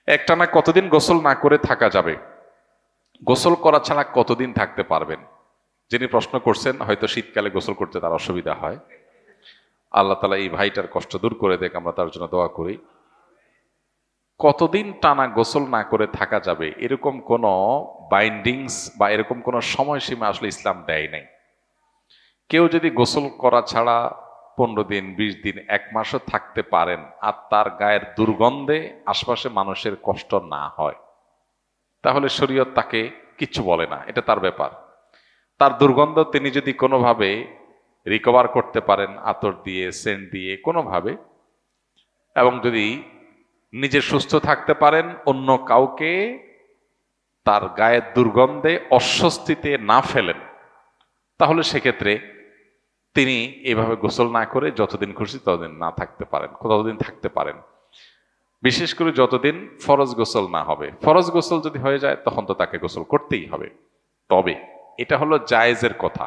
একটানা কতদিন গোসল না করে থাকা যাবে? গোসল করা ছাড়া কতদিন থাকতে পারবেন? যিনি প্রশ্ন করছেন হয়তো শীতকালে গোসল করতে তার অসুবিধা হয়। আল্লাহ তাআলা এই ভাইটার কষ্ট দূর করে দেখ, আমরা তার জন্য দোয়া করি। কতদিন টানা গোসল না করে থাকা যাবে এরকম কোনো বাইন্ডিংস বা এরকম কোনো সময়সীমা আসলে ইসলাম দেয় নাই। কেউ যদি গোসল করা ছাড়া 15 দিন, 20 দিন, 1 মাসও থাকতে পারেন আর তার গায়ের দুর্গন্ধে আশপাশে মানুষের কষ্ট না হয়, তাহলে শরীয়ত তাকে কিচ্ছু বলে না, এটা তার ব্যাপার। তার দুর্গন্ধ তিনি যদি কোনোভাবে রিকভার করতে পারেন, আতর দিয়ে, সেন্ট দিয়ে, কোনোভাবে, এবং যদি নিজে সুস্থ থাকতে পারেন, অন্য কাউকে তার গায়ের দুর্গন্ধে অস্বস্তিতে না ফেলেন, তাহলে সেক্ষেত্রে তিনি এভাবে গোসল না করে যতদিন খুশি ততদিন না থাকতে পারেন, ততদিন থাকতে পারেন। বিশেষ করে যতদিন ফরজ গোসল না হবে। ফরজ গোসল যদি হয়ে যায় তখন তো তাকে গোসল করতেই হবে। তবে এটা হলো জায়েজের কথা,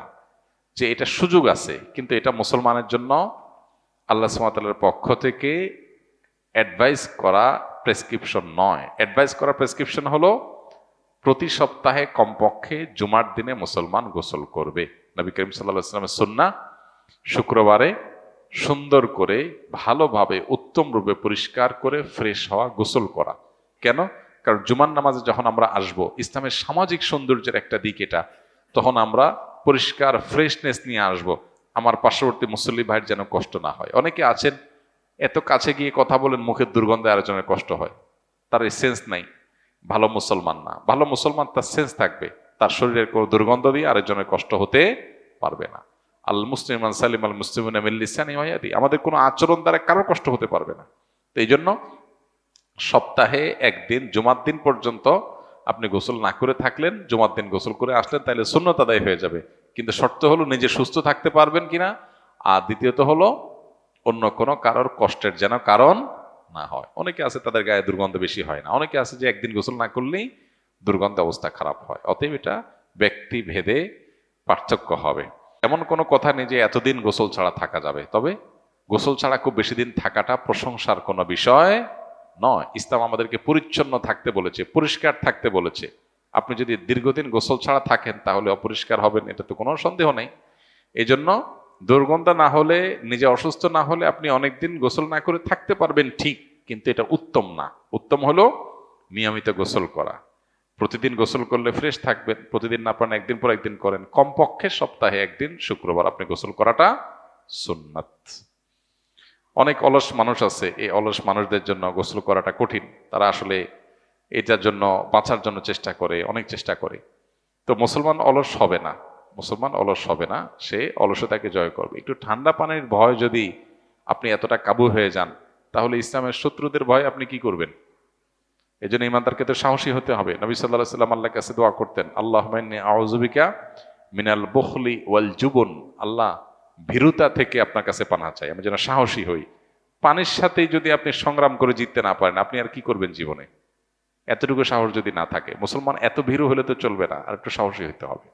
যে এটা সুযোগ আছে, কিন্তু এটা মুসলমানের জন্য আল্লাহ সুবহানাহু ওয়া তাআলার পক্ষ থেকে অ্যাডভাইস করা প্রেসক্রিপশন নয়। অ্যাডভাইস করা প্রেসক্রিপশন হলো প্রতি সপ্তাহে কমপক্ষে জুমার দিনে মুসলমান গোসল করবে। নবী করিম সাল্লাল্লাহু আলাইহি ওয়াসাল্লামের সুন্নাহ শুক্রবারে সুন্দর করে, ভালোভাবে, উত্তম রূপে পরিষ্কার করে ফ্রেশ হওয়া, গোসল করা। কেন? কারণ জুমার নামাজে যখন আমরা আসব, ইসলামের সামাজিক সৌন্দর্যের একটা দিক এটা, তখন আমরা পরিষ্কার ফ্রেশনেস নিয়ে আসব, আমার পার্শ্ববর্তী মুসল্লি ভাইয়ের যেন কষ্ট না হয়। অনেকে আছেন এত কাছে গিয়ে কথা বলেন, মুখের দুর্গন্ধে আরেকজনের কষ্ট হয়, তার এই সেন্স নাই, ভালো মুসলমান না। ভালো মুসলমান তার সেন্স থাকবে, তার শরীরের কোনো দুর্গন্ধ দিয়ে আরেকজনের কষ্ট হতে পারবে না। আল মুসলিমান সালিম আল মুসলিমিনা মিন লিসানি ওয়া ইয়াদি, আমাদের কোনো আচরণ দ্বারা কারো কষ্ট হতে পারবে না। তো এই জন্য সপ্তাহে একদিন জুমার দিন পর্যন্ত আপনি গোসল না করে থাকলেন, জুমার দিন গোসল করে আসলেন, তাহলে সুন্নত আদায় হয়ে যাবে। কিন্তু শর্ত হলো নিজে সুস্থ থাকতে পারবেন কিনা, আর দ্বিতীয়ত হলো অন্য কোনো কারোর কষ্টের যেন কারণ না হয়। অনেকে আছে তাদের গায়ে দুর্গন্ধ বেশি হয় না, অনেকে আছে যে একদিন গোসল না করলেই দুর্গন্ধ অবস্থা খারাপ হয়। অতএব এটা ব্যক্তি ভেদে পার্থক্য হবে। এমন কোনো কথা নেই যে এতদিন গোসল ছাড়া থাকা যাবে। তবে গোসল ছাড়া খুব বেশি দিন থাকাটা প্রশংসার কোনো বিষয় নয়। ইসলাম আমাদেরকে পরিচ্ছন্ন থাকতে বলেছে, পরিষ্কার থাকতে বলেছে। আপনি যদি দীর্ঘদিন গোসল ছাড়া থাকেন তাহলে অপরিষ্কার হবেন, এটা তো কোনো সন্দেহ নেই। এই জন্য দুর্গন্ধ না হলে, নিজে অসুস্থ না হলে আপনি অনেকদিন গোসল না করে থাকতে পারবেন, ঠিক, কিন্তু এটা উত্তম না। উত্তম হলো নিয়মিত গোসল করা। প্রতিদিন গোসল করলে ফ্রেশ থাকবেন, প্রতিদিন না পারেন একদিন পর একদিন করেন, কমপক্ষে সপ্তাহে একদিন শুক্রবার আপনি গোসল করাটা সুন্নাত। অনেক অলস মানুষ আছে, এই অলস মানুষদের জন্য গোসল করাটা কঠিন। তারা আসলে এটার জন্য বাঁচার জন্য চেষ্টা করে, অনেক চেষ্টা করে। তো মুসলমান অলস হবে না, মুসলমান অলস হবে না, সে অলসতাকে জয় করবে। একটু ঠান্ডা পানির ভয় যদি আপনি এতটা কাবু হয়ে যান, তাহলে ইসলামের শত্রুদের ভয় আপনি কি করবেন? এই জন্য ইমানদারকে তো সাহসী হতে হবে। নবী সাল্লাল্লাহু আলাইহি ওয়াসাল্লাম আল্লাহর কাছে দোয়া করতেন, আল্লাহুম্মা ইন্নী আউযু বিকা মিনাল বুখলি ওয়াল জুবন, আল্লাহ ভীরুতা থেকে আপনার কাছে পানাহ চাই, আমি যেন সাহসী হই। পানির সাথেই যদি আপনি সংগ্রাম করে জিততে না পারেন, আপনি আর কি করবেন জীবনে? এতটুকু সাহস যদি না থাকে, মুসলমান এত ভীরু হলে তো চলবে না, আর একটু সাহসী হতে হবে।